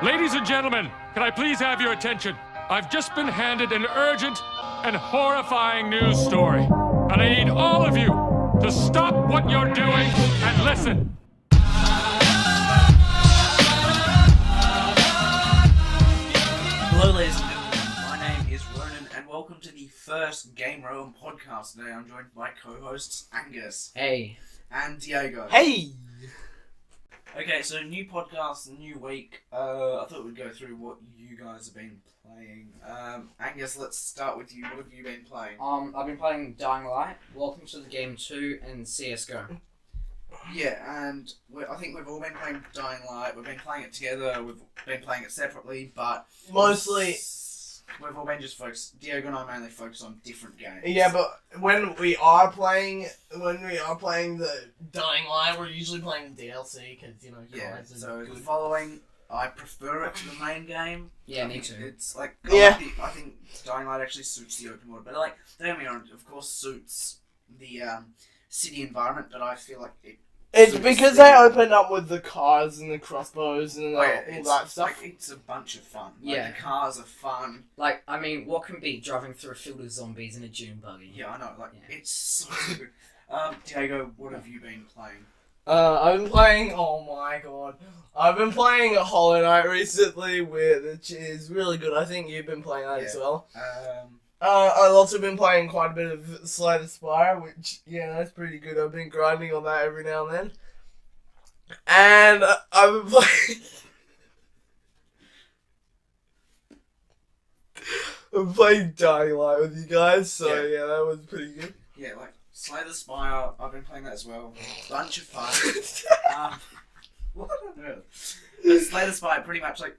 Ladies and gentlemen, can I please have your attention? I've just been handed an urgent and horrifying news story. And I need all of you to stop what you're doing and listen. Hello ladies and gentlemen, my name is Ronin and welcome to the first gameREALM podcast. Today I'm joined by co-hosts Angus. Hey. And Diego. Hey! Okay, so new podcast, new week. I thought we'd go through what you guys have been playing. Angus, let's start with you. What have you been playing? I've been playing Dying Light, Welcome to the Game 2, and CSGO. Yeah, and I think we've all been playing Dying Light. We've been playing it together, we've been playing it separately, but mostly we've all been just focused. Diego and I mainly focus on different games. Yeah, but when we are playing the Dying Light, we're usually playing the DLC because So the following, I prefer it to the main game. Yeah, me too. It's like I think Dying Light actually suits the open world, but like don't get me wrong, of course suits the city environment, but I feel like it's because they open up with the cars and the crossbows and all that stuff. Like, it's a bunch of fun. Like, Yeah. the cars are fun. Like, I mean, what can be driving through a field of zombies in a dune buggy? Yeah, I know. Like, it's so good. Diego, what have you been playing? I've been playing. Oh my god, I've been playing Hollow Knight recently, which is really good. I think you've been playing that as well. I've also been playing quite a bit of Spire, which, that's pretty good. I've been grinding on that every now and then. And I've been playing... I'm playing Dying Light with you guys, so yeah, that was pretty good. Yeah, like, Slay the Spire, I've been playing that as well. Bunch of fun. What on earth? But Slay the Spire, pretty much, like,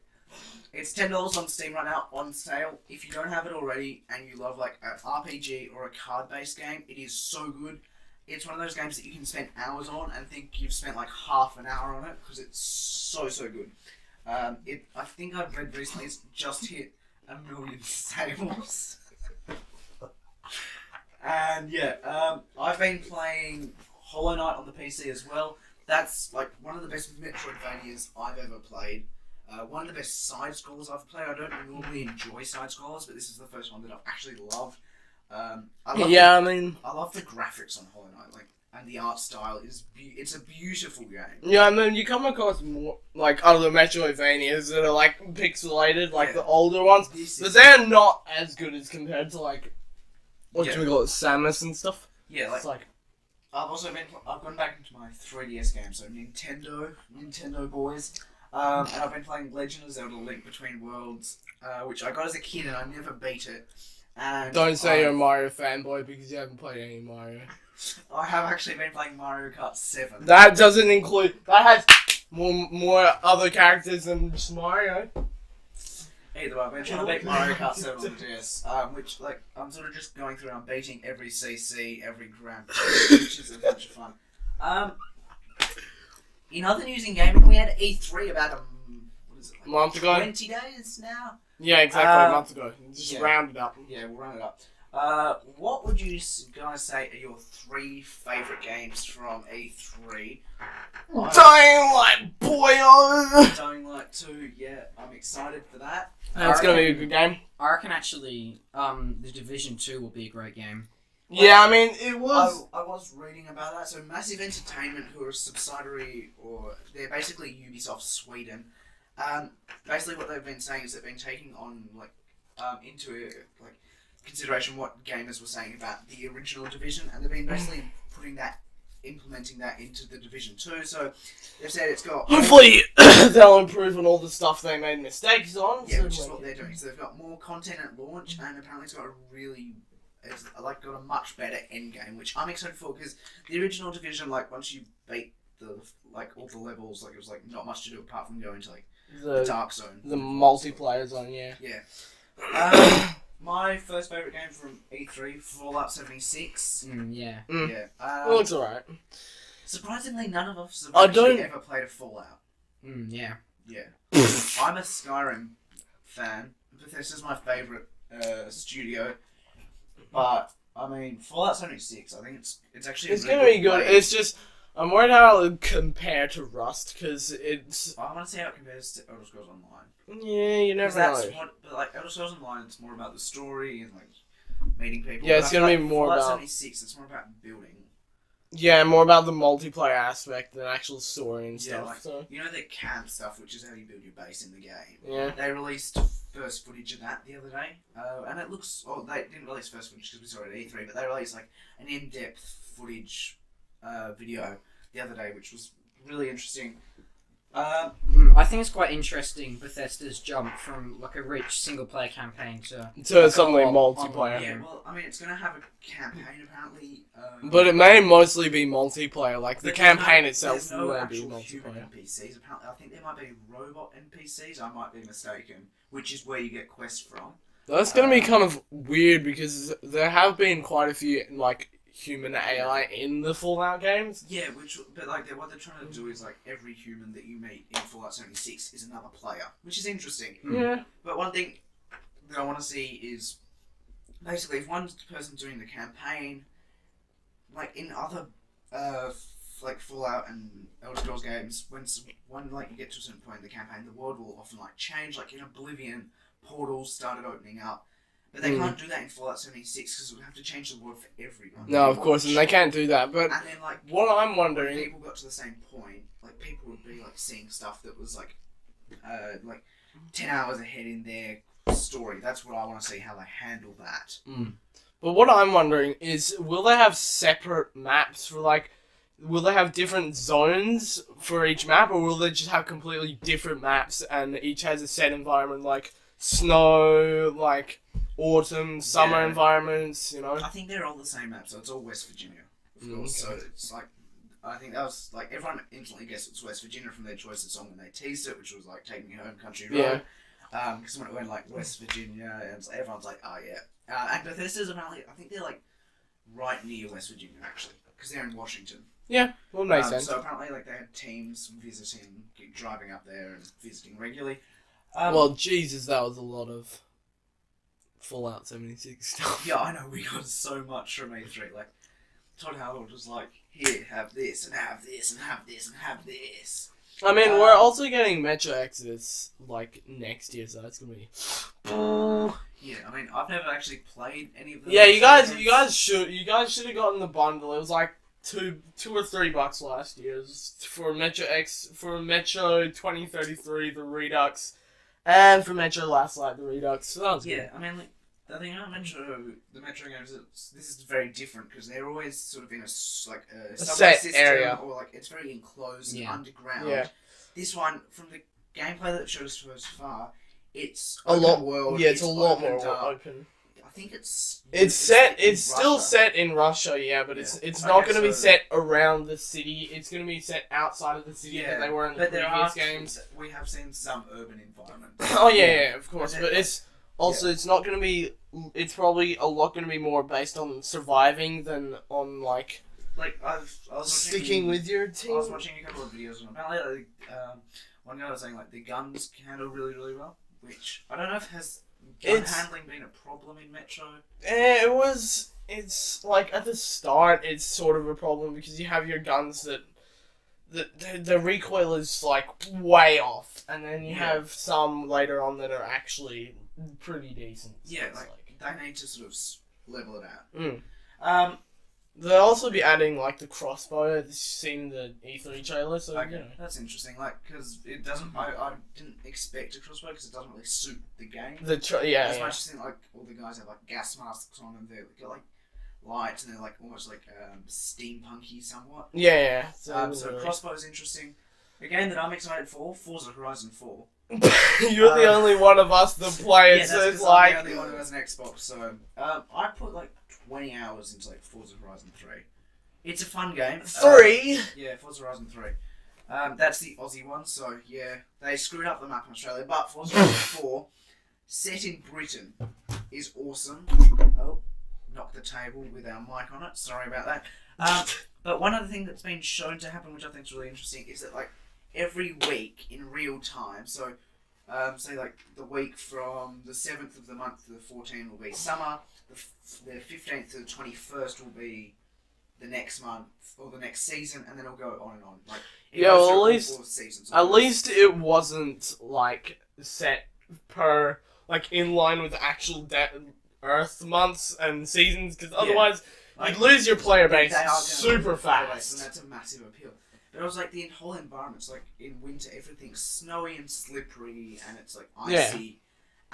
it's $10 on Steam right now, on sale. If you don't have it already and you love like an RPG or a card-based game, it is so good. It's one of those games that you can spend hours on and think you've spent like half an hour on it because it's so good. I think I've read recently it's just hit 1 million sales. And I've been playing Hollow Knight on the PC as well. That's like one of the best Metroidvanias I've ever played. One of the best side-scrollers I've played. I don't normally enjoy side-scrollers, but this is the first one that I've actually loved. I love the graphics on Hollow Knight, like, and the art style is it's a beautiful game. Yeah, I mean, you come across more like other Metroidvanias that are like pixelated, like the older ones, but they're not as good as compared to like what do we call it, Samus and stuff. Yeah, like I've gone back into my 3DS games, so Nintendo boys. And I've been playing Legend of Zelda: Link Between Worlds, which I got as a kid and I never beat it. And don't say you're a Mario fanboy because you haven't played any Mario. I have actually been playing Mariokart 7. That doesn't include. That has more other characters than just Mario. Either way, I've been trying to beat Mariokart 7 on the DS, which like I'm sort of just going through and I'm beating every CC, every Grand Prix, which is a bunch of fun. In other news in gaming, we had E3 about month ago. 20 days now? Yeah, exactly, a month ago. Just round it up. Yeah, we'll round it up. What would you guys say are your 3 favourite games from E3? Dying Light, boyo! Dying Light 2, yeah, I'm excited for that. It's going to be a good game. I reckon actually, the Division 2 will be a great game. Yeah, I mean, it was... I was reading about that. So Massive Entertainment, who are a subsidiary, or they're basically Ubisoft Sweden. Basically what they've been saying is they've been taking on, into consideration what gamers were saying about the original Division, and they've been basically implementing that into the Division 2. So they've said it's got... Hopefully they'll improve on all the stuff they made mistakes on. Yeah, which is what they're doing. So they've got more content at launch, and apparently it's got got a much better end game, which I'm excited for because the original Division, once you beat all the levels, it was not much to do apart from going to the Dark Zone, the multiplayer zone. Yeah. My first favourite game from E3, Fallout 76. Yeah. Yeah. Well, it's alright. Surprisingly, none of us have actually ever played a Fallout. Yeah. Yeah. I'm a Skyrim fan. Bethesda's my favourite studio. But I mean, Fallout 76. I think it's actually. It's gonna be good. It's just I'm worried how it would compare to Rust, because it's... I want to see how it compares to Elder Scrolls Online. Yeah, you never know. But like Elder Scrolls Online, it's more about the story and like meeting people. Yeah, it's going to be more Fallout about... 76, it's more about building. Yeah, more about the multiplayer aspect than actual story and stuff. Like, so. you know the camp stuff, which is how you build your base in the game. Yeah. They released first footage of that the other day, and it looks... Oh, they didn't release first footage because we saw it at E3, but they released like an in-depth footage video the other day, which was really interesting. I think it's quite interesting Bethesda's jump from like a rich single player campaign to something multiplayer. Yeah, well, I mean, it's going to have a campaign apparently. But it may mostly be multiplayer. Like the campaign itself there's no may be actual human multiplayer. NPCs. Apparently, I think there might be robot NPCs. I might be mistaken. Which is where you get quests from. That's gonna be kind of weird because there have been quite a few like human AI in the Fallout games. Yeah, but like what they're trying to do is like every human that you meet in Fallout 76 is another player, which is interesting. Yeah. But one thing that I want to see is basically if one person doing the campaign, like in other like Fallout and Elder Scrolls games, when like you get to a certain point in the campaign, the world will often like change. Like in Oblivion, portals started opening up. But they can't do that in Fallout 76 because it would have to change the world for everyone. No, of course, and they can't do that. But and then, like, what I'm wondering, when people got to the same point, like people would be like seeing stuff that was like 10 hours ahead in their story. That's what I want to see how they handle that. But what I'm wondering is, will they have separate maps for like? Will they have different zones for each map, or will they just have completely different maps and each has a set environment like snow, like autumn, summer environments, you know? I think they're all the same map, so it's all West Virginia, of course. Okay. So it's like, I think that was like, everyone instantly guessed it's West Virginia from their choice of song when they teased it, which was like Take Me Home Country Road. Because when it went like West Virginia, and everyone's like, oh yeah. And Bethesda's apparently, I think they're like right near West Virginia actually, because they're in Washington. Yeah, well, makes sense. So apparently, like they had teams visiting, driving up there and visiting regularly. Well, Jesus, that was a lot of Fallout 76 stuff. Yeah, I know, we got so much from E3. Like, Todd Howard was like, here, have this, and have this, and have this, and have this. I mean, we're also getting Metro Exodus, like, next year, so that's gonna be... Yeah, I mean, I've never actually played any of them. Yeah, you guys should have gotten the bundle. It was like $2 or $3 last year. It was for Metro 2033, the Redux, and for Metro Last Light, the Redux. So that was good. I mean, like, the thing about the Metro games, this is very different because they're always sort of in a subway set system, area, or like it's very enclosed and underground. Yeah. This one, from the gameplay that it shows so far, it's a lot world. Yeah, it's a lot more open. I think it's still set in Russia, yeah, but it's not going to be set around the city. It's going to be set outside of the city that they were in the previous games. We have seen some urban environments. Oh yeah, of course, but it's also it's not going to be. It's probably a lot going to be more based on surviving than on like I was sticking with your team. I was watching a couple of videos and apparently one guy was saying like the guns handle really really well, which I don't know if gun handling been a problem in Metro. It's like at the start it's sort of a problem because you have your guns that the recoil is like way off, and then you have some later on that are actually pretty decent. Yeah, like they need to sort of level it out. They'll also be adding like the crossbow that you've seen in the E3 trailer, so okay, you know. that's interesting. Like, because it doesn't, I didn't expect a crossbow because it doesn't really suit the game. As much as like all the guys have like gas masks on and they've got like lights and they're like almost like steampunky somewhat. Yeah. So crossbow is interesting. A game that I'm excited for, Forza Horizon 4. You're the only one of us that play it, yeah, so it's like I'm the only one who has an Xbox. So I put like 20 hours into like Forza Horizon 3. It's a fun game. 3? Yeah, Forza Horizon 3. That's the Aussie one, so yeah, they screwed up the map in Australia. But Forza Horizon 4, set in Britain, is awesome. Oh, knocked the table with our mic on it. Sorry about that. But one other thing that's been shown to happen, which I think is really interesting, is that like every week in real time. So, say like the week from the 7th of the month to the 14th will be summer. The 15th to the 21st will be the next month or the next season, and then it'll go on and on. Like, at least it wasn't like set per like in line with actual Earth months and seasons, because otherwise you'd lose your player base super fast. And that's a massive appeal. But it was like the whole environment's like in winter, everything's snowy and slippery, and it's like icy.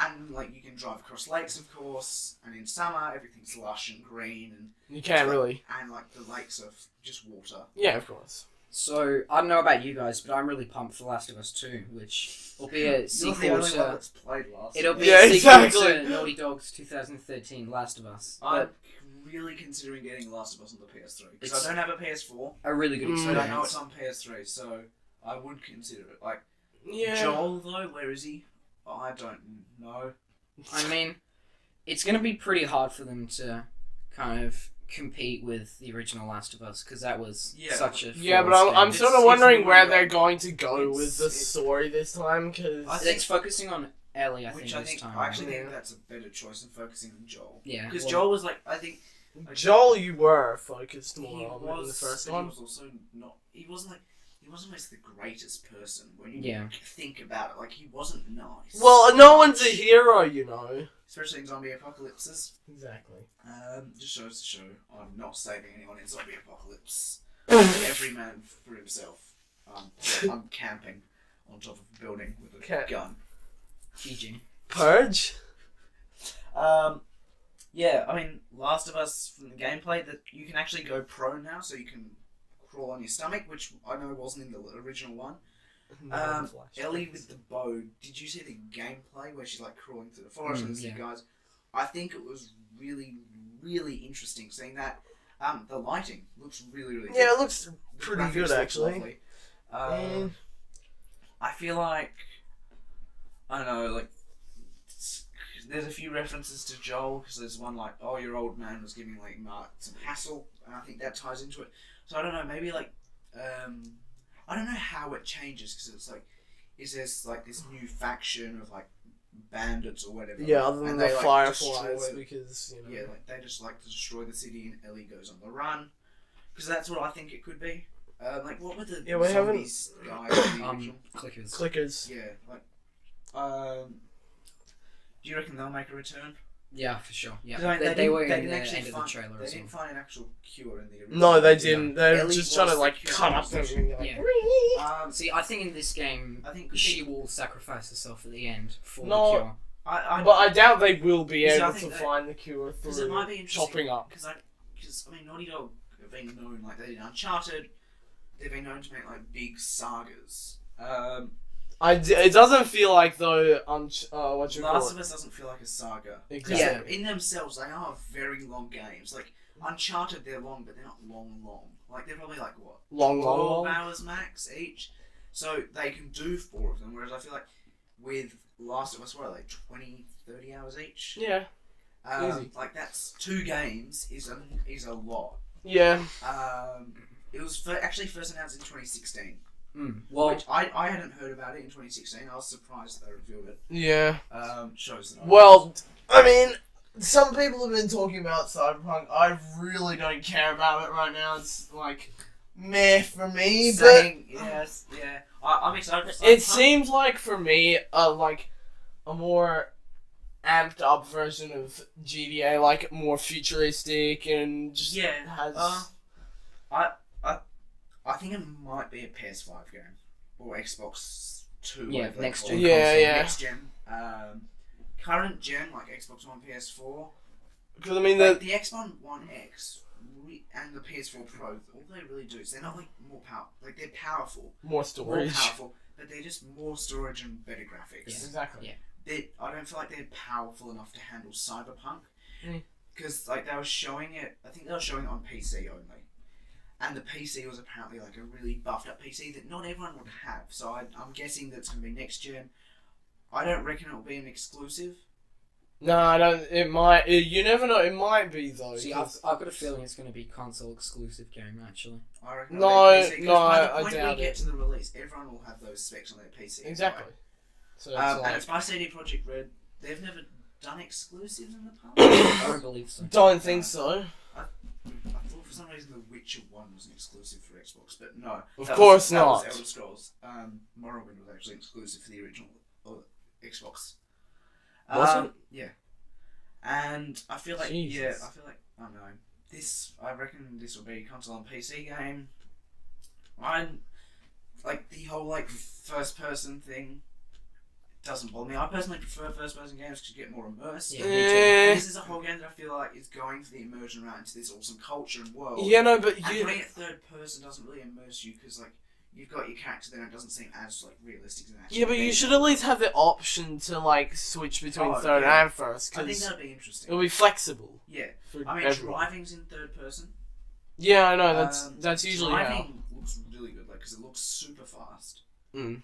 And like you can drive across lakes, of course, and in summer everything's lush and green, and you can't really. And like the lakes are just water. Yeah, of course. So I don't know about you guys, but I'm really pumped for Last of Us 2, which will be a sequel to. It'll be a sequel to Naughty Dog's 2013 Last of Us. I'm really considering getting Last of Us on the PS3 because I don't have a PS4. A really good experience. But I know it's on PS3, so I would consider it. Like, Joel though, where is he? I don't know. I mean, it's going to be pretty hard for them to kind of compete with the original Last of Us, because that was such a... Yeah, but I'm sort of wondering where they're going to go with the story this time, because... It's focusing on Ellie, I think, this time. I actually think that's a better choice than focusing on Joel. Yeah. Because Joel was like, I think... Joel, you were focused more on in the first one. He was also not... He wasn't always the greatest person when you think about it. Like, he wasn't nice. Well, no one's a hero, you know. Especially in zombie apocalypses. Exactly. Just shows to show I'm not saving anyone in zombie apocalypse. Every man for himself. I'm camping on top of a building with a gun. GG. Purge? Yeah, I mean, Last of Us, from the gameplay, that you can actually go prone now, so you can crawl on your stomach, which I know wasn't in the original one. Ellie with the bow. Did you see the gameplay where she's like crawling through the forest and you guys? I think it was really, really interesting seeing that. The lighting looks really, really good. Yeah, it looks pretty good actually. I feel like I don't know, like there's a few references to Joel, because there's one like, oh, your old man was giving like Mark some hassle, and I think that ties into it. So I don't know, maybe like, I don't know how it changes, because it's like, is there like this new faction of like bandits or whatever? Yeah, other than the Fireflies, because you know. Yeah, like they just like to destroy the city, and Ellie goes on the run, because that's what I think it could be. Like what were the zombies guys? Clickers. Clickers. Yeah, like, do you reckon they'll make a return? Yeah, for sure. Yeah, I mean, they were in the end of the trailer. They didn't find an actual cure in the original. No, they didn't. They were just trying to like cut up everything. Like, see, I think in this game, she will sacrifice herself at the end for the cure. But I doubt they will be able to find the cure through it might be chopping up. Because I mean, Naughty Dog have been known, like they did Uncharted. They've been known to make like big sagas. It doesn't feel like though. Last of Us doesn't feel like a saga. Exactly. In themselves, they are very long games. Like Uncharted, they're long, but they're not long. Like they're probably like what? Long. 12 hours max each. So they can do 4 of them. Whereas I feel like with Last of Us, what are they? 20, 30 hours each. Yeah. Easy. Like that's 2 games is a lot. Yeah. It was actually first announced in 2016. Well, which I hadn't heard about it in 2016. I was surprised they revealed it. Yeah. Shows that. I mean, some people have been talking about CyberPunk. I really don't care about it right now. It's like meh for me. Yes, yeah. I'm excited for CyberPunk. It seems like for me, like a more amped up version of GTA, like more futuristic and just has. I think it might be a PS5 game or Xbox 2. Yeah, next gen. Next gen. Current gen, like Xbox One, PS4. Because I mean the Xbox One X and the PS4 Pro, all they really do is they're not like more powerful. Like they're powerful, more storage, but they're just more storage and better graphics. Yeah, exactly. Yeah. I don't feel like they're powerful enough to handle CyberPunk. Because like they were showing it, I think they were showing it on PC only. And the PC was apparently like a really buffed up PC that not everyone would have. So I'm guessing that's going to be next gen. I don't reckon it will be an exclusive. No, I don't. It might. You never know. It might be though. See, I've got a feeling it's going to be console exclusive game actually. I reckon no, I doubt it. When we get to the release, everyone will have those specs on their PC. Exactly. Right? So and it's by CD Projekt Red. They've never done exclusives in the past. I don't believe so. Don't think so. I thought for some reason The Witcher 1 was an exclusive for Xbox, but no. Of course that not. was Elder Scrolls. Morrowind was actually exclusive for the original Xbox. Was it? Yeah. And I feel like, Jesus. I don't know. I reckon this will be a console and PC game. Like, the whole, like, first-person thing doesn't bother me. I personally prefer first-person games because you get more immersed. Yeah, me too. And this is a whole game that I feel like is going for the immersion right into this awesome culture and world. Yeah, no, but And putting it third-person doesn't really immerse you because, like, you've got your character there and it doesn't seem as, like, realistic as an actual Yeah, but you thing. should at least have the option to, like, switch between third and first, I think because that'd be interesting. it'll be flexible. Yeah. For I mean, everyone. driving's in third-person. Yeah, I know, that's usually how. Driving looks really good, like, because it looks super fast. Mm.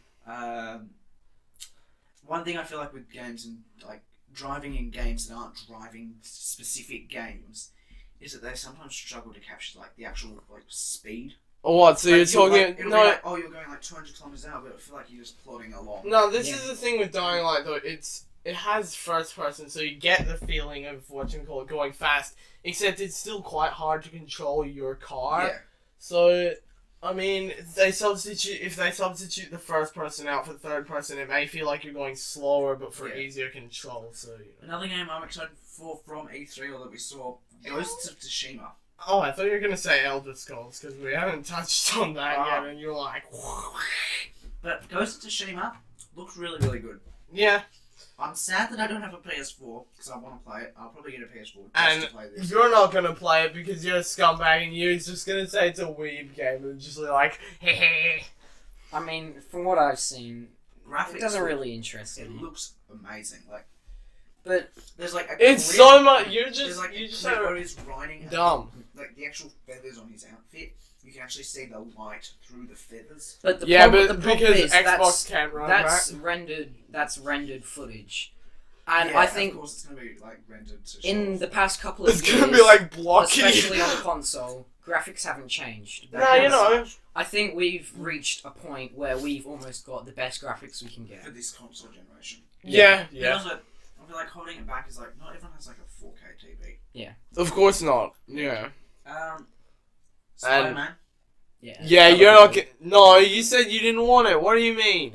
One thing I feel like with games and like driving in games that aren't driving specific games is that they sometimes struggle to capture like the actual like speed. Or what? So Like, you're talking? Like, it'll be like, oh, you're going like 200 kilometers an hour, but I feel like you're just plodding along. No, this is the thing with Dying Light though. It has first person, so you get the feeling of what you call it going fast. Except it's still quite hard to control your car. Yeah. So, I mean, if they substitute the first person out for the third person, it may feel like you're going slower, but for easier control. So. Another game I'm excited for from E3 or that we saw, Ghosts of Tsushima. Oh, I thought you were gonna say Elder Scrolls because we haven't touched on that yet, and you're like, but Ghosts of Tsushima looks really, really good. yeah. I'm sad that I don't have a PS4 because I want to play it. I'll probably get a PS4 just And to play this. you're not gonna play it because you're a scumbag, and you're just gonna say it's a weeb game and just like, hehe. I mean, from what I've seen, Graphics it doesn't really interest It me. looks amazing. Like, But there's like a It's clip- so much. There's like You a just clip where are he's riding. dumb. Like the actual feathers on his outfit, you can actually see the light through the feathers. but the Yeah, problem, but the problem because is Xbox can't run that's that. rendered footage, and Yeah, I think of course it's gonna be like rendered to show in off. the past couple of It's years, gonna be like blocky. especially on console, graphics haven't changed. No, you know. I think we've reached a point where we've almost got the best graphics we can for get. this console generation. Yeah, But yeah. also, I feel like holding it back is like not everyone has like a 4K TV. Of course not. Yeah. SpiderMan. Yeah, Yeah, that you're would not. be good. No, you said you didn't want it. What do you mean?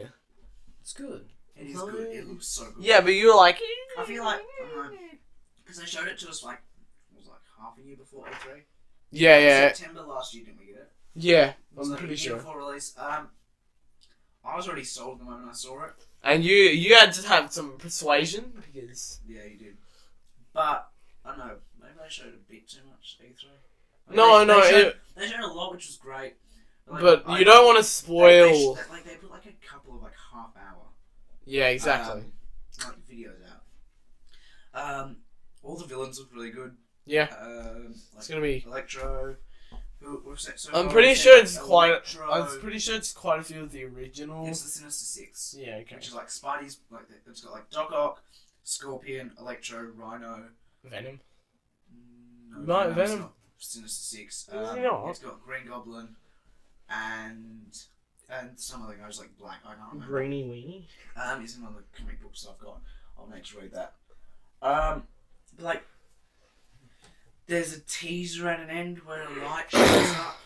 It's good. It is good. It looks so good. Yeah, but you're like. I feel like because they showed it to us like it was like half a year before E3. Yeah, yeah, September last year, didn't we get it? yeah. It was I'm like pretty a year sure. before release. I was already sold the moment I saw it. And you had to have some persuasion because. Yeah, you did. But I don't know. Maybe they showed a bit too much E3. Like, No, they showed a lot, which was great. but you don't want to spoil. They put like a couple of like half hour. Yeah, exactly. Like videos out. All the villains look really good. Yeah. Like It's gonna be. Electro. So I'm far pretty we've sure seen, it's like, quite. Electro. I'm pretty sure it's quite a few of the original. It's the Sinister Six. Yeah. Okay. Which is like Spidey's. Like it's got like Doc Ock, Scorpion, Electro, Rhino. Venom. No, No, it's Venom. not Sinister Six. Is he not? It's got Green Goblin, and some other guys like Black. I can't remember. Greeny weenie. It's in one of the comic books I've got. I'll need to read that. But like, there's a teaser at an end where a light shows up.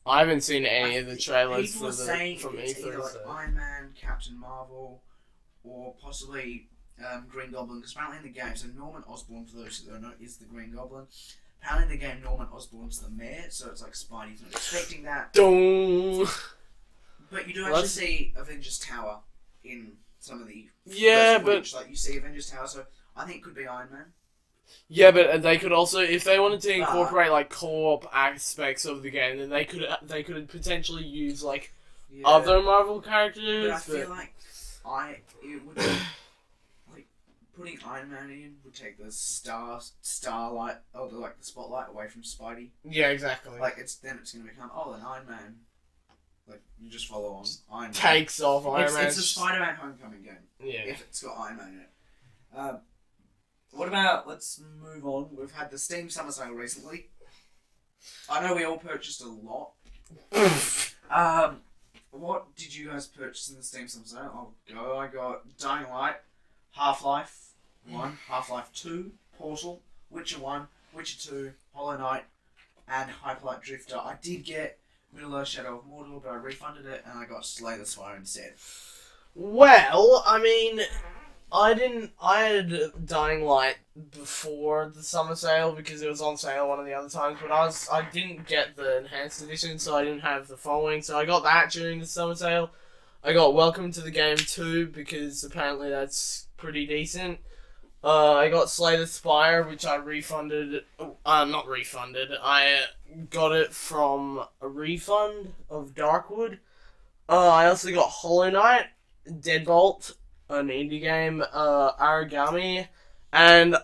I haven't seen any of the trailers People for are saying from it's either E3. like So. Iron Man, Captain Marvel, or possibly Green Goblin. Because apparently in the game, so Norman Osborn, for those who don't know, is the Green Goblin. Apparently in the game, Norman Osborn's the mayor, so it's like Spidey's not expecting that. Don't. But you do Well, actually see Avengers Tower in some of the Yeah, first footage. Like you see Avengers Tower, so I think it could be Iron Man. Yeah, but they could also, if they wanted to incorporate like co-op aspects of the game, then they could potentially use like Yeah. other Marvel characters. But I feel like it would like putting Iron Man in would take the starlight or the spotlight away from Spidey. Yeah, exactly. Like it's gonna become then Iron Man. Like you just follow on Iron Man. Takes off Iron Man. It's a Spider-Man Homecoming game. Yeah. If it's got Iron Man in it. What about, let's move on. We've had the Steam Summer Sale recently. I know we all purchased a lot. What did you guys purchase in the Steam Summer Sale? I'll go. I got Dying Light, Half-Life 1, Half-Life 2, Portal, Witcher 1, Witcher 2, Hollow Knight, and Hyperlight Drifter. I did get Middle-earth Shadow of Mordor, but I refunded it and I got Slay the Spire instead. Well, I mean, I had Dying Light before the summer sale because it was on sale one of the other times, but I didn't get the enhanced edition, so I didn't have the following, so I got that during the summer sale. I got Welcome to the Game 2 because apparently that's pretty decent. I got Slay the Spire, which I refunded. Not refunded. I got it from a refund of Darkwood. I also got Hollow Knight, Deadbolt, an indie game, Aragami, and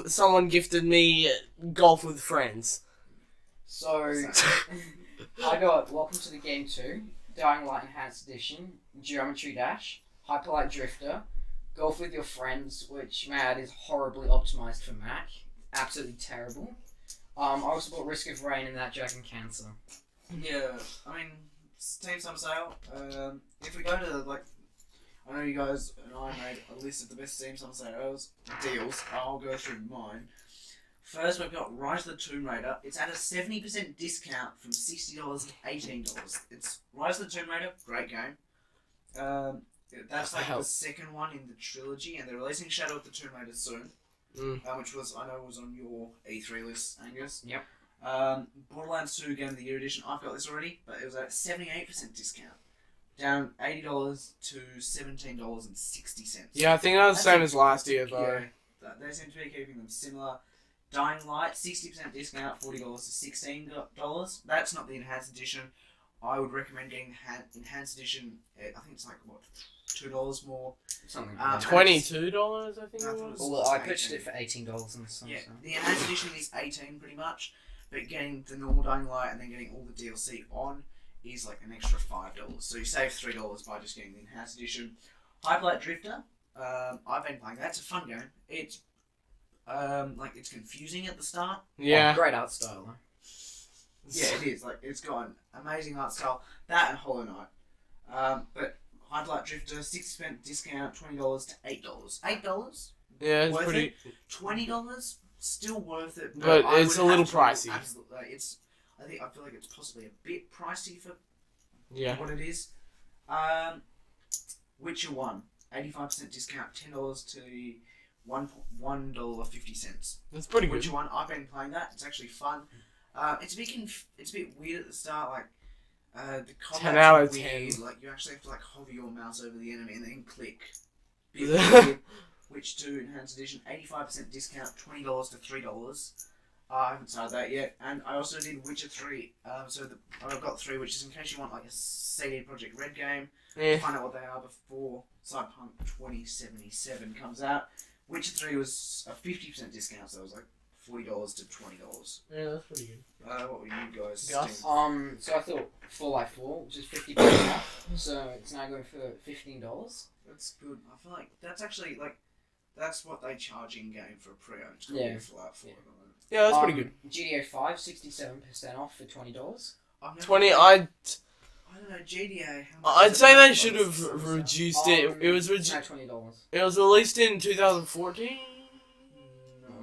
someone gifted me Golf with Friends. So, I got Welcome to the Game 2, Dying Light Enhanced Edition, Geometry Dash, Hyperlight Drifter, Golf with Your Friends, which, man, is horribly optimized for Mac. Absolutely terrible. I also bought Risk of Rain and That Dragon Cancer. Yeah, I mean, Steam Summer Sale. If we go to, like, I know you guys and I made a list of the best Steam Summer Sales deals. I'll go through mine. First, we've got Rise of the Tomb Raider. It's at a 70% discount from $60 to $18. It's Rise of the Tomb Raider, great game. That's like the second one in the trilogy, and they're releasing Shadow of the Tomb Raider soon, which I know was on your E3 list, Angus. Yep. Borderlands 2 Game of the Year edition. I've got this already, but it was at a 78% discount, down $80 to $17.60. Yeah, I think that was the same as last year though. Yeah, they seem to be keeping them similar. Dying Light, 60% discount, $40 to $16. That's not the enhanced edition. I would recommend getting enhanced edition. I think it's like what, $2 more. Something. $22, I think it was. Well, I purchased it for $18 and some. Yeah, the enhanced edition is $18 pretty much, but getting the normal Dying Light and then getting all the DLC on is like an extra $5. So you save $3 by just getting the enhanced edition. Hyperlight Drifter. I've been playing that. It's a fun game. It's like it's confusing at the start. Yeah. Great art style though. Yeah, it is. Like, it's got an amazing art style. That and Hollow Knight. But Hyperlight Drifter, 60% discount, $20 to $8. $8? Yeah, it's worth pretty. it. $20? Still worth it. But I it's would a little have to- pricey. Absolutely. I feel like it's possibly a bit pricey for Yeah. what it is. Witcher 1, 85% discount, $10 to $1.50. That's pretty good. Witcher 1, I've been playing that. It's actually fun. It's a bit weird at the start, like the combat's 10 out of weird. 10. Like you actually have to like hover your mouse over the enemy and then click. Bit weird. Witch 2 Enhanced Edition, 85% discount, $20 to $3. I haven't started that yet, and I also did Witcher 3. I've got 3 witches in case you want like a CD Projekt Red game. Yeah. Find out what they are before CyberPunk 2077 comes out. Witcher 3 was a 50% discount, so it was like $40 to $20. Yeah, that's pretty good. What were you guys Gus? doing? So I thought Fallout 4, which is 50% off, so it's now going for $15. That's good. I feel like that's actually like that's what they charge in game for a pre-owned. Yeah. Fallout 4. Yeah. Yeah, that's pretty good. GTA 5, 67% off for $20. 20. I don't know GTA. I'd say they should have reduced it. It was It's now $20. It was released in 2014. No,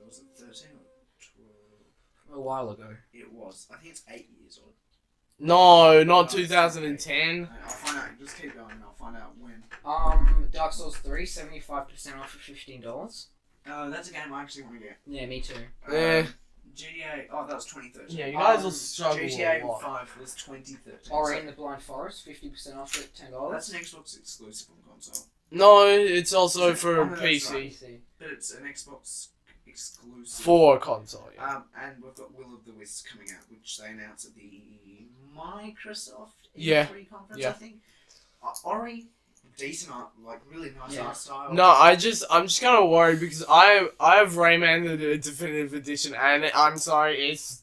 was it 13 or 12? A while ago. It was. I think it's 8 years old. No, not 2010. I'll find out. Just keep going and I'll find out when. Dark Souls 3, 75% off for $15. That's a game I actually want to get. Yeah, me too. Yeah. GTA. Oh, that was 2013. Yeah, you guys will struggle GTA a lot. 5 was 2013. Ori and the Blind Forest, 50% off at $10. That's an Xbox exclusive on console. No, it's also for Oh, no, that's PC. right. But it's an Xbox exclusive. For console, yeah. And we've got Will of the Wisps coming out, which they announced at the Microsoft Yeah. E3 conference, Yeah. I think. Ori, decent art, like really nice art style. No, I'm just kind of worried because I have Rayman the Definitive Edition, and I'm sorry, it's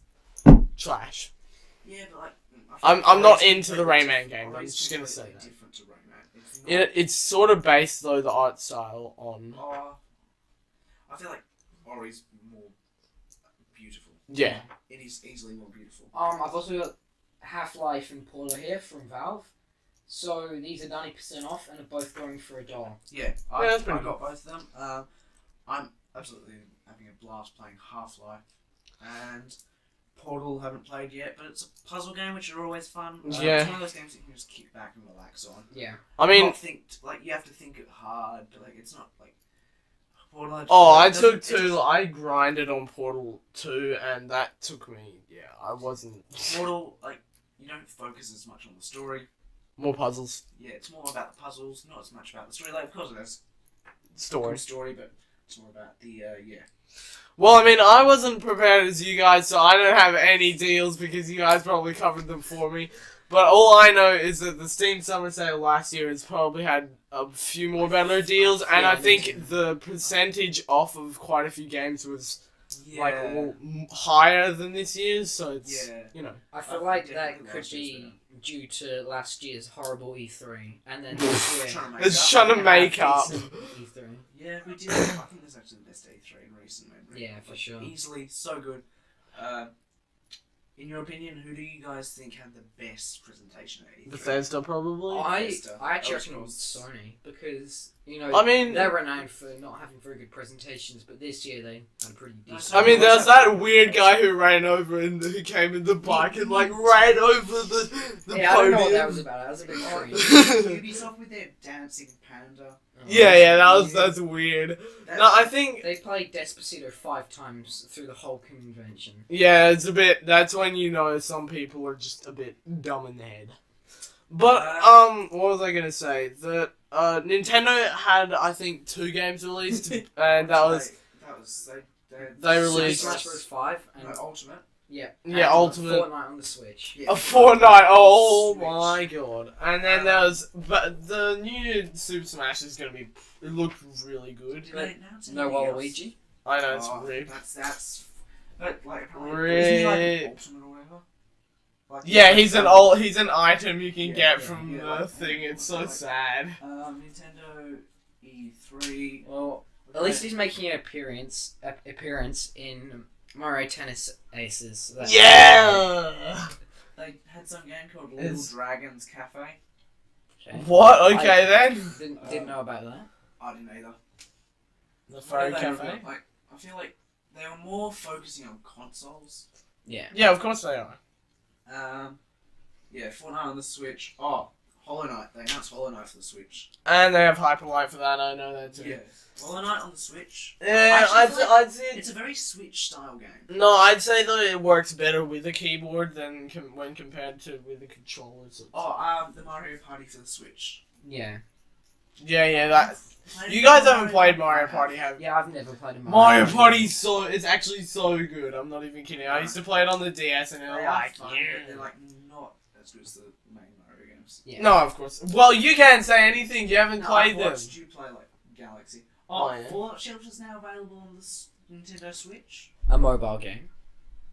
trash. Yeah, but like I'm not into the Rayman game. I'm Ori's just gonna say completely that. different to Rayman. It's not. It's sort of based though the art style on. I feel like Ori's more beautiful. Yeah. It is easily more beautiful. I've also got Half-Life and Portal here from Valve. So these are 90% off and are both going for $1. Yeah, that's I pretty got both of them. I'm absolutely having a blast playing Half-Life, and Portal haven't played yet, but it's a puzzle game which are always fun. Yeah. It's one of those games that you can just kick back and relax on. Yeah. I mean, Not think like you have to think it hard. Like it's not like Portal. I grinded on Portal 2, and that took me. Yeah, I wasn't. Portal, like you don't focus as much on the story. More puzzles. Yeah, it's more about the puzzles, not as much about the story. Like of course it has Story. good story, but it's more about the yeah. Well, I mean, I wasn't prepared as you guys, so I don't have any deals because you guys probably covered them for me. But all I know is that the Steam Summer Sale last year has probably had a few more better deals, and I think the percentage off of quite a few games was higher than this year's, so it's, you know. I feel like that could be due to last year's horrible E3, and then this year... It's trying to make up. E3. Yeah, we did. I think there's actually the best E3 in recent memory. Yeah, for sure. Easily, so good. In your opinion, who do you guys think had the best presentation at E3? Bethesda, probably. I actually reckon it was Sony, because, you know, I mean, they're renowned for not having very good presentations, but this year they had a pretty decent... I mean, there's that weird guy who ran over and who came in the bike and, like, ran over the yeah, podium. I don't know what that was about. That was a bit cringe. Ubisoft with their dancing panda. Yeah, that's weird. No, I think they played Despacito 5 times through the whole convention. Yeah, it's a bit. That's when you know some people are just a bit dumb in the head. But what was I gonna say? That Nintendo had, I think, 2 games released, and they released Smash Bros. 5 and Ultimate. Yeah, Ultimate. Fortnite on the Switch. Yeah, A Fortnite, oh Switch. my god. And then there was, but the new Super Smash is gonna be, it looked really good. Did they announce No anything else? Waluigi. I know, it's weird. That's but like Really? isn't he like Ultimate or whatever? Like, Yeah, he's an item you can get from the like, thing, it's so like, sad. Nintendo E3. Well, at least he's making an appearance in Mario Tennis Aces. Yeah! They had some game called Little Dragons Cafe. Okay. What? Okay then. Didn't know about that. I didn't either. The Furry What did they Cafe? reveal? Like, I feel like they were more focusing on consoles. Yeah. Yeah, of course they are. Yeah, Fortnite on the Switch. Oh, Hollow Knight. They announced Hollow Knight for the Switch. And they have Hyperlight for that, I know that too. Yeah. Hollow Knight on the Switch. Yeah, I'd say it's a very Switch style game. no, I'd say though it works better with a keyboard than when compared to with a controller. So. The Mario Party for the Switch. Yeah. Yeah, that. You guys haven't played Mario Party, have you? Yeah, I've never played a Mario Party's it's actually so good. I'm not even kidding. I used to play it on the DS and it was like, fun, they're like not as good as the main Mario games. Yeah. No, of course. Well, you can't say anything. You haven't played I've them. watched you play like Galaxy. Oh, yeah. Fallout Shelter's now available on the Nintendo Switch. A mobile game.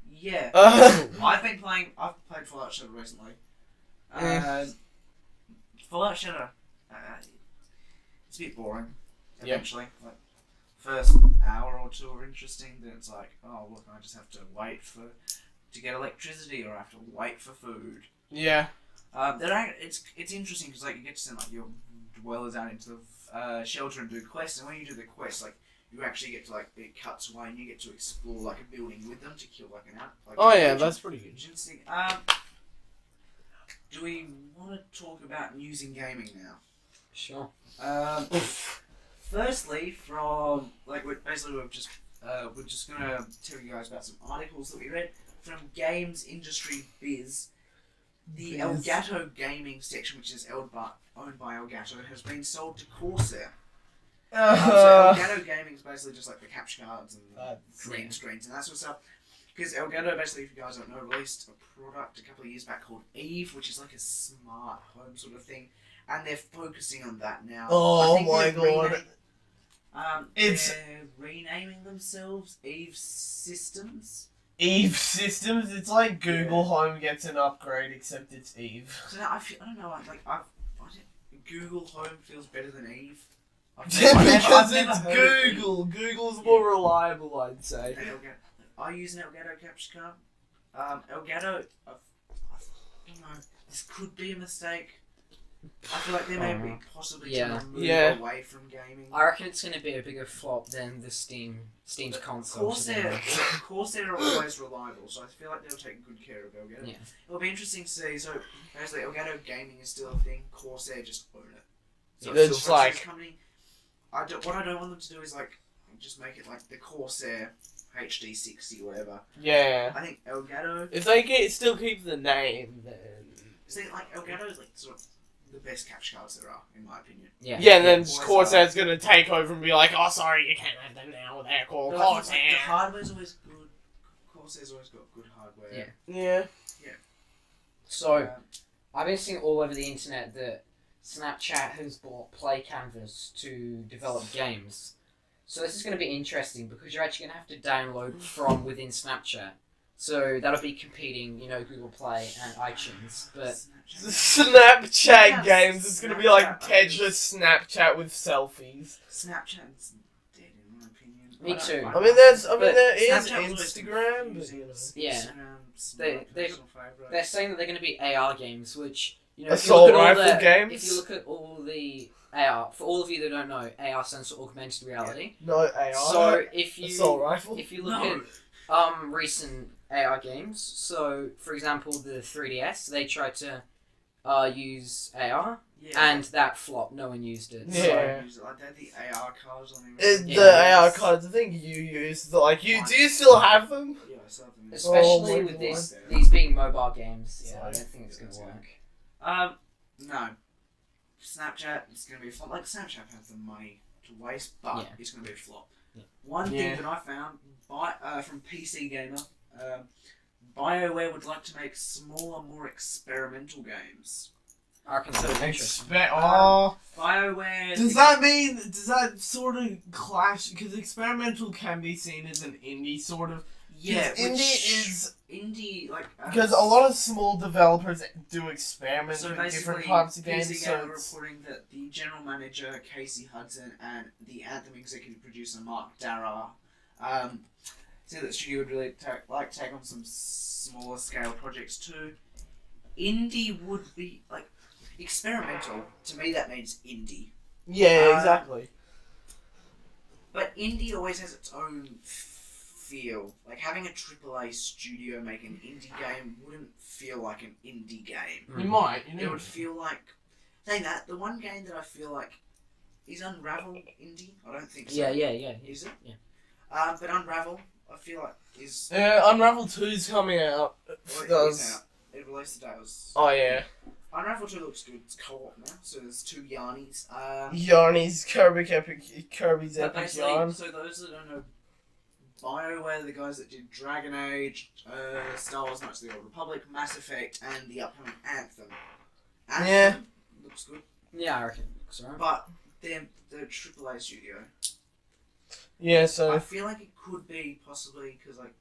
Yeah. I've played Fallout Shelter recently. Fallout Shelter, it's a bit boring. Eventually, like first hour or two are interesting. Then it's like, oh look, I just have to wait to get electricity, or I have to wait for food. Yeah. It's interesting because like you get to send like your dwellers out into the shelter and do quests, and when you do the quest, like you actually get to like it cuts away and you get to explore like a building with them to kill like an That's pretty good. Interesting. Do we want to talk about news in gaming now? Sure. Firstly, from like we're just gonna tell you guys about some articles that we read from Games Industry Biz. The Elgato gaming section, which is owned by Elgato, has been sold to Corsair. So Elgato gaming is basically just like the capture cards and green screens and that sort of stuff. Because Elgato, basically, if you guys don't know, released a product a couple of years back called Eve, which is like a smart home sort of thing, and they're focusing on that now. Oh my god! They're renaming themselves Eve Systems. Eve Systems. It's like Google Home gets an upgrade, except it's Eve. So now I don't know. Google Home feels better than Eve. Because it's Google. Google's more reliable, I'd say. I use an Elgato capture card. Elgato, I don't know. This could be a mistake. I feel like they may be possibly Yeah. trying to move Yeah. away from gaming. I reckon it's going to be a bigger flop than the Steam's console. Corsair are always reliable, so I feel like they'll take good care of Elgato. Yeah. It'll be interesting to see. So, basically, Elgato Gaming is still a thing. Corsair just own it. So They're it's just still like- a company. What I don't want them to do is like just make it like the Corsair HD60 or whatever. Yeah. I think Elgato. If they still keep the name, then. See, like Elgato is like sort of the best capture cards there are, in my opinion. Yeah. Yeah, and then Always Corsair's gonna take over and be like, oh, sorry, you can't have them now. They're called But I think, Corsair. like, the hardware's always good. Corsair's always got good hardware. Yeah. Yeah. So, Um, I've been seeing all over the internet that Snapchat has bought Play Canvas to develop games. So this is going to be interesting because you're actually going to have to download from within Snapchat. So that'll be competing, Google Play and iTunes. But Snapchat Yeah, games. It's gonna be like Snapchat. Tetris Snapchat with selfies. Snapchat's dead, in my opinion. Me I don't too. like I mean, But there is Snapchat was always Instagram, but confusing. you know. Yeah. Instagram's They- my personal favourite. they're saying that they're going to be AR games, which if you Assault look at all rifle the, games? If you look at all the AR, for all of you that don't know, AR stands for augmented reality. No AR. So if you assault rifle. If you look No. at recent AR games, so for example the 3DS, they tried to use AR Yeah. and that flopped. No one used it. Yeah. Like they're the AR cards on The Yeah. AR cards, I think you use. Do you still have them? Yeah, I saw them. Especially Oh my with God. these being mobile games. Yeah, I don't think it's gonna work. No. Snapchat is going to be a flop. Like, Snapchat has the money to waste, but Yeah. it's going to be a flop. Yeah. One Yeah. thing that I found from PC Gamer, BioWare would like to make smaller, more experimental games. I reckon that's interesting. BioWare... Does that sort of clash? Because experimental can be seen as an indie sort of. Yeah, Indie, like... because a lot of small developers do experiment So with basically, different types of games. PC So Gamer it's- reporting that the general manager, Casey Hudson, and the Anthem executive producer, Mark Darrah, said that the studio would really take on some smaller scale projects too. Indie would be, like, experimental. To me, that means indie. yeah, exactly. But indie always has its own feel. Like, having a AAA studio make an indie game wouldn't feel like an indie game. You might. It would feel like... Saying that, the one game that I feel like... Is Unravel indie? I don't think so. Yeah. Is it? Yeah. But Unravel, I feel like, is... Unravel 2's coming out. Well, it is out. It released today. Oh yeah. Unravel 2 looks good. It's co-op now, so there's 2 Yarnies. Yarny's Kirby's But epic basically, yarn. so those that don't know, BioWare, the guys that did Dragon Age, Star Wars Knights of the Old Republic, Mass Effect, and the upcoming Anthem. Anthem looks good, Yeah, I reckon it looks alright. but they're AAA studio. Yeah, so I feel like it could be possibly because, like,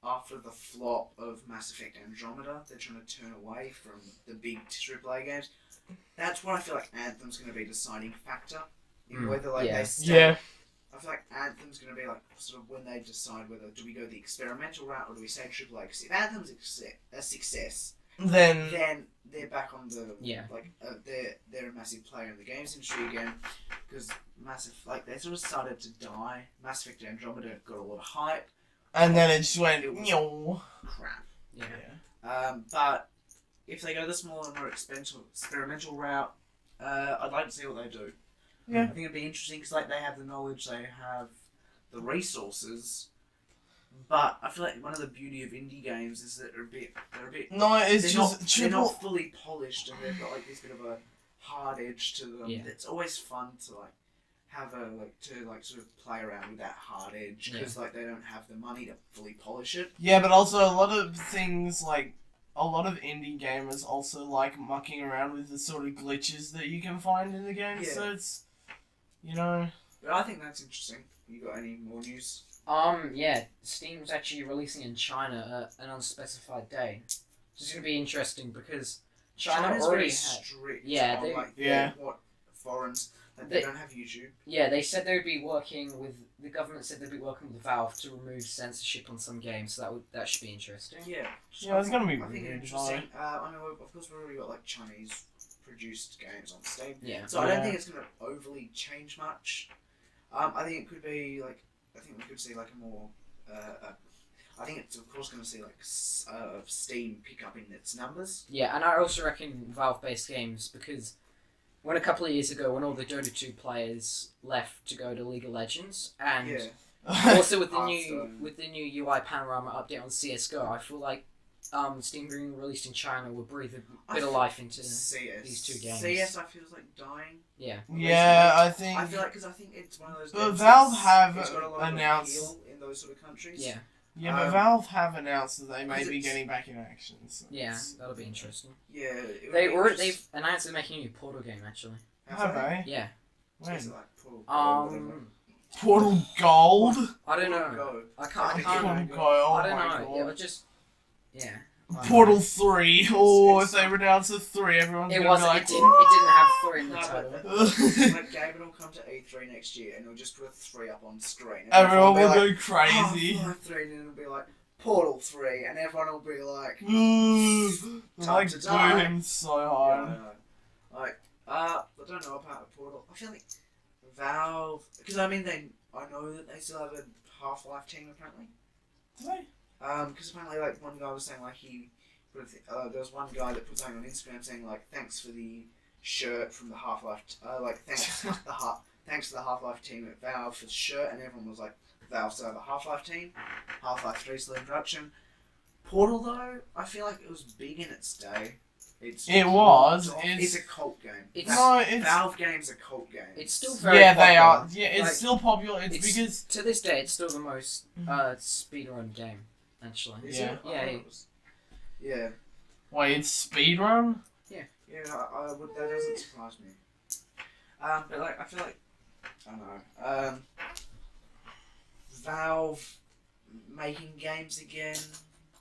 after the flop of Mass Effect Andromeda, they're trying to turn away from the big AAA games. That's what I feel like Anthem's going to be a deciding factor in whether, like, they stay. yeah. I feel like Anthem's going to be, like, sort of when they decide whether do we go the experimental route or do we stay AAA. Because if Anthem's a success, Then then they're back on the Yeah. like they're a massive player in the games industry again. Because they sort of started to die. Mass Effect Andromeda got a lot of hype. and then it just went. It was- Nyong. Crap. Yeah. But if they go the smaller, more experimental route, I'd like to see what they do. Yeah. I think it'd be interesting because like they have the knowledge, they have the resources. But I feel like one of the beauty of indie games is that they're a bit. No, it's They're just they're triple. not fully polished, and they've got like this bit of a hard edge to them. Yeah. It's always fun to like have sort of play around with that hard edge because like they don't have the money to fully polish it. Yeah, but also a lot of things like a lot of indie gamers also like mucking around with the sort of glitches that you can find in the game. Yeah. So it's, you know. But I think that's interesting. You got any more news? Yeah, Steam's actually releasing in China at an unspecified day. It's going to be interesting because China China's already very had... strict Yeah, on they- like Yeah. what foreigners like they don't have YouTube. Yeah, they said they would be working with... The government said they'd be working with Valve to remove censorship on some games, so that should be interesting. Yeah, Yeah, it's gonna be I think weird, interesting. I mean, of course, we've already got like Chinese produced games on Steam. Yeah. So I don't think it's going to overly change much. I think it could be like, I think we could see like a more, I think it's of course going to see like Steam pick up in its numbers. Yeah, and I also reckon Valve-based games, because when a couple of years ago, when all the Dota 2 players left to go to League of Legends, and also with the new UI panorama update on CSGO, I feel like Steam being released in China will breathe a bit of life into these two games. CS, I feel like dying. Yeah. Yeah, I think. I feel like because I think it's one of those. But games Valve have it's got a lot announced of appeal in those sort of countries. Yeah. Yeah, but Valve have announced that they may be it's- getting back in action. So Yeah, that'll be interesting. Yeah. They've announced they're making a new Portal game, actually. have they? Yeah. When? Portal Gold? I don't know. Go. I can't. Portal Go, oh I don't my know. god. It was just. Yeah. Portal 3. Oh, It's if they announce a 3, everyone's It gonna wasn't. be like, It didn't have 3 in the No, title. Like David will come to E3 next year and he'll just put 3 up on screen. And everyone will be go like, crazy. Half-Life 3, and then it'll be like Portal 3, and everyone will be like, Like, to die. boom so yeah, hard. I know. Like, I don't know about a Portal. I feel like Valve, because I mean, I know that they still have a Half-Life team apparently. Do they? Because apparently, like, one guy was saying, like, there was one guy that put something on Instagram saying, like, thanks for the shirt from the Half-Life, thanks to the Half-Life team at Valve for the shirt, and everyone was like, Valve still have a Half-Life team, Half-Life 3 still in production. Portal, though, I feel like it was big in its day. It's a cult game. Valve games are cult games. It's still very Yeah, popular. they are. Yeah, it's Like, still popular. It's because... To this day, it's still the most speedrun game, actually. Is Yeah. it? I Yeah, thought it was. Yeah. Wait, it's speedrun? Yeah, that doesn't surprise me. But like, I feel like, I don't know, Valve making games again,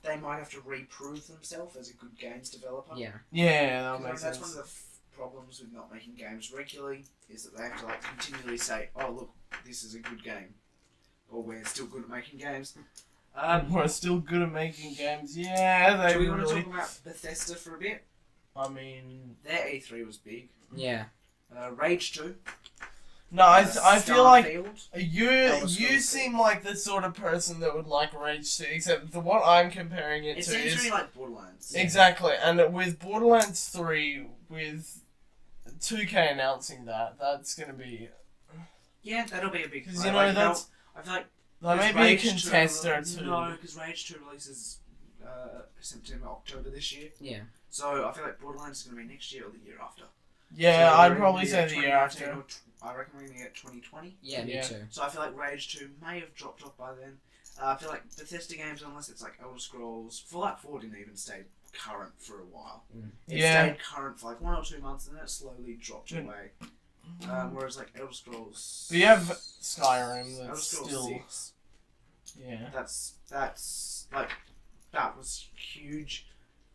they might have to reprove themselves as a good games developer. Yeah. Yeah, that 'Cause, makes that's sense. one of the problems with not making games regularly, is that they have to like continually say, oh look, this is a good game. Or we're still good at making games. We're still good at making games. Yeah, they Do we want to really... talk about Bethesda for a bit? I mean... Their E3 was big. Yeah. Rage 2. No, I feel like Starfield. you seem like the sort of person that would like Rage 2, except the one I'm comparing it It to seems is... really like Borderlands. Exactly, and with Borderlands 3, with 2K announcing that, that's gonna be... Yeah, that'll be a big... Because, you know, that's... I feel like... That may be a contester too. No, because Rage 2 releases September, October this year. Yeah. So I feel like Borderlands is going to be next year or the year after. Yeah, So I'd we're probably gonna say be the at year 2019 after. or I reckon we're going to get 2020. Yeah, me Yeah. too. So I feel like Rage 2 may have dropped off by then. I feel like Bethesda games, unless it's like Elder Scrolls, Fallout 4 didn't even stay current for a while. It Yeah. stayed current for like 1 or 2 months and then it slowly dropped away. Whereas like Elder Scrolls... But you have Skyrim Elder that's Scrolls still... 6. Yeah. That's like, that was huge.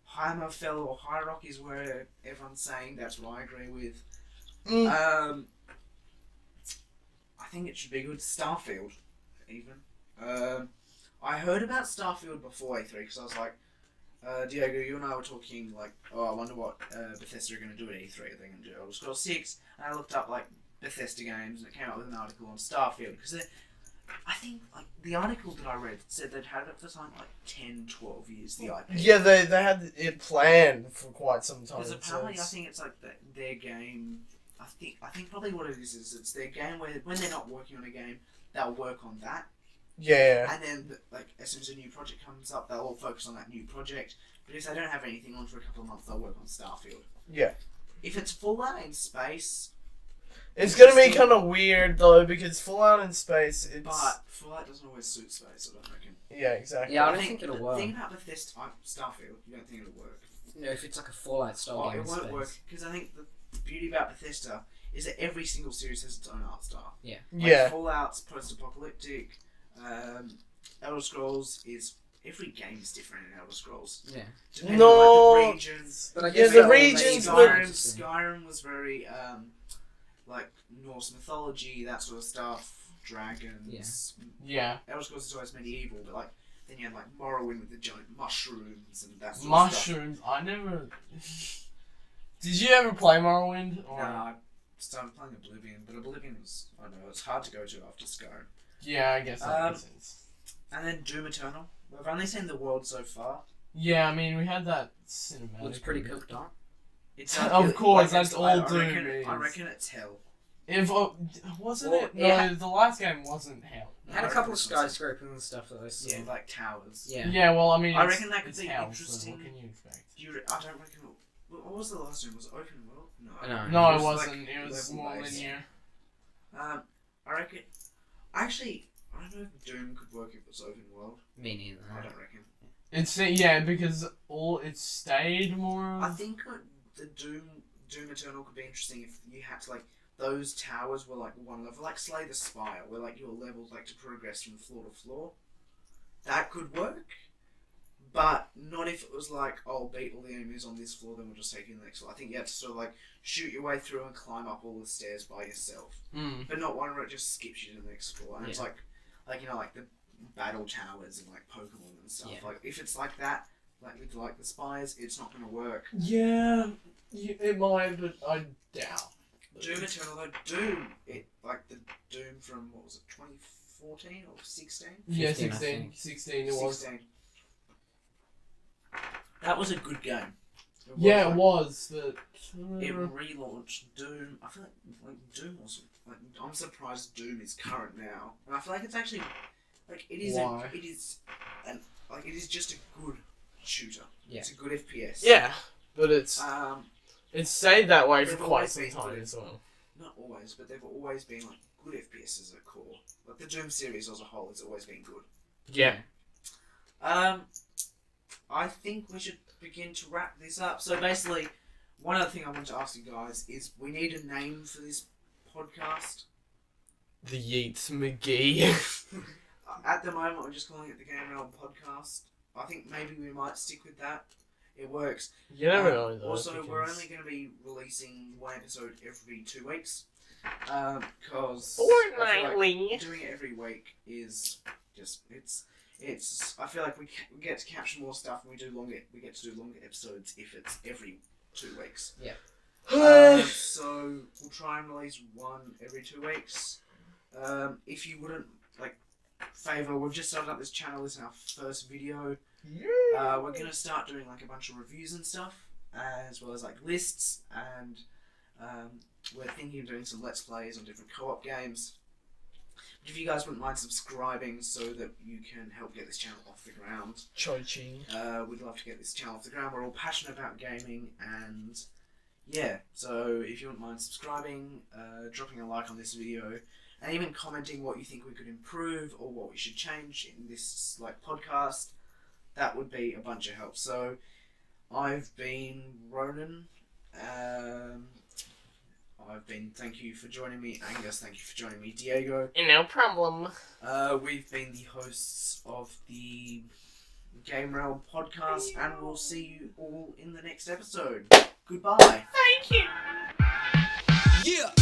Heimerfell or High Rock is where everyone's saying, that's what I agree with. I think it should be good. Starfield, even. I heard about Starfield before E3 because I was like, Diego, you and I were talking like, oh, I wonder what Bethesda are going to do at E3. Are they going to do Elder Scrolls 6? And I looked up like Bethesda games and it came up with an article on Starfield because I think like the article that I read said they'd had it for something like 10, 12 years, the IP. Yeah, they had it planned for quite some time. Because apparently so I think it's like their game, I think probably what it is it's their game where when they're not working on a game, they'll work on that. Yeah. And then like as soon as a new project comes up, they'll all focus on that new project. But if they don't have anything on for a couple of months, they'll work on Starfield. Yeah. If it's Fallout in space... It's gonna be kind of weird though, because Fallout in space, it's... But Fallout doesn't always suit space, I don't reckon. Yeah, exactly. Yeah, I don't think it'll work. The thing about Bethesda, Starfield, you don't think it'll work. No, if it's like a Fallout style game It in won't space. work, because I think the beauty about Bethesda is that every single series has its own art style. Yeah. Yeah. Fallout's post-apocalyptic, Elder Scrolls is... Every game is different in Elder Scrolls. Yeah. Depending on like, the regions. But I Yeah, guess the they'll regions make would- it Skyrim was very, like, Norse mythology, that sort of stuff. Dragons. Yeah. Elder Scrolls is always medieval, but like, then you had like Morrowind with the giant mushrooms and that sort of stuff. Mushrooms, I never... Did you ever play Morrowind? No, I started playing Oblivion, but Oblivion was, I don't know, it's hard to go to after Skyrim. Yeah, I guess that makes sense. And then Doom Eternal. We've only seen the world so far. Yeah, I mean, we had that cinematic. Looks pretty cooked on. It's of course, that's all Doom is. I reckon it's hell. If wasn't Well, it? No, the last game wasn't hell. It had a couple of skyscrapers and stuff that I saw. Yeah, like towers. Yeah. Yeah, well, I mean, I reckon that could it's be hell, interesting. So what can you expect? I don't reckon. What was the last one? Was it open world? No. No, it was wasn't. like It was level more based. linear. I reckon. Actually, I don't know if Doom could work if it was open world. Me neither. I don't reckon. It's because it stayed more. I think the Doom Eternal could be interesting if you had to those towers were like one level, like Slay the Spire, where like your levels to progress from floor to floor. That could work, but not if it was like, oh, beat all the enemies on this floor, then we'll just take you to the next floor. I think you have to sort of shoot your way through and climb up all the stairs by yourself, but not one where it just skips you to the next floor. And it's like the battle towers and Pokemon and stuff. Yeah. If it's like that, with the spires, it's not going to work. Yeah, it might, but I doubt. Doom Eternal though, the Doom from, what was it, 2014 or 16? Yeah, 15, 16 it was. 16. That was a good game. It was, but it relaunched Doom. I feel like Doom was I'm surprised Doom is current now, and I feel like it's actually it is Why? it is just a good shooter. Yeah. It's a good FPS. Yeah, but it's stayed that way for They've quite always some been time good. as well. Not always, but they've always been good FPSs at core. The Doom series as a whole has always been good. Yeah. I think we should begin to wrap this up. So basically, one other thing I want to ask you guys is we need a name for this podcast. The Yeats McGee. At the moment, we're just calling it the gameREALM podcast. I think maybe we might stick with that. It works. You never know though. Also, we're only going to be releasing one episode every 2 weeks. Because fortnightly. Doing it every week is just it's. I feel like we get to capture more stuff, and we get to do longer episodes if it's every 2 weeks. Yeah. So we'll try and release one every 2 weeks. If you wouldn't favour, we've just started up this channel. This is our first video. We're gonna start doing a bunch of reviews and stuff, as well as lists, and we're thinking of doing some let's plays on different co-op games. If you guys wouldn't mind subscribing so that you can help get this channel off the ground. Choi-ching. We'd love to get this channel off the ground. We're all passionate about gaming, and yeah, so if you wouldn't mind subscribing, dropping a like on this video, and even commenting what you think we could improve or what we should change in this podcast, that would be a bunch of help. So I've been Ronin. Thank you for joining me, Angus. Thank you for joining me, Diego. No problem. We've been the hosts of the gameREALM podcast, and we'll see you all in the next episode. Goodbye. Thank you. Yeah.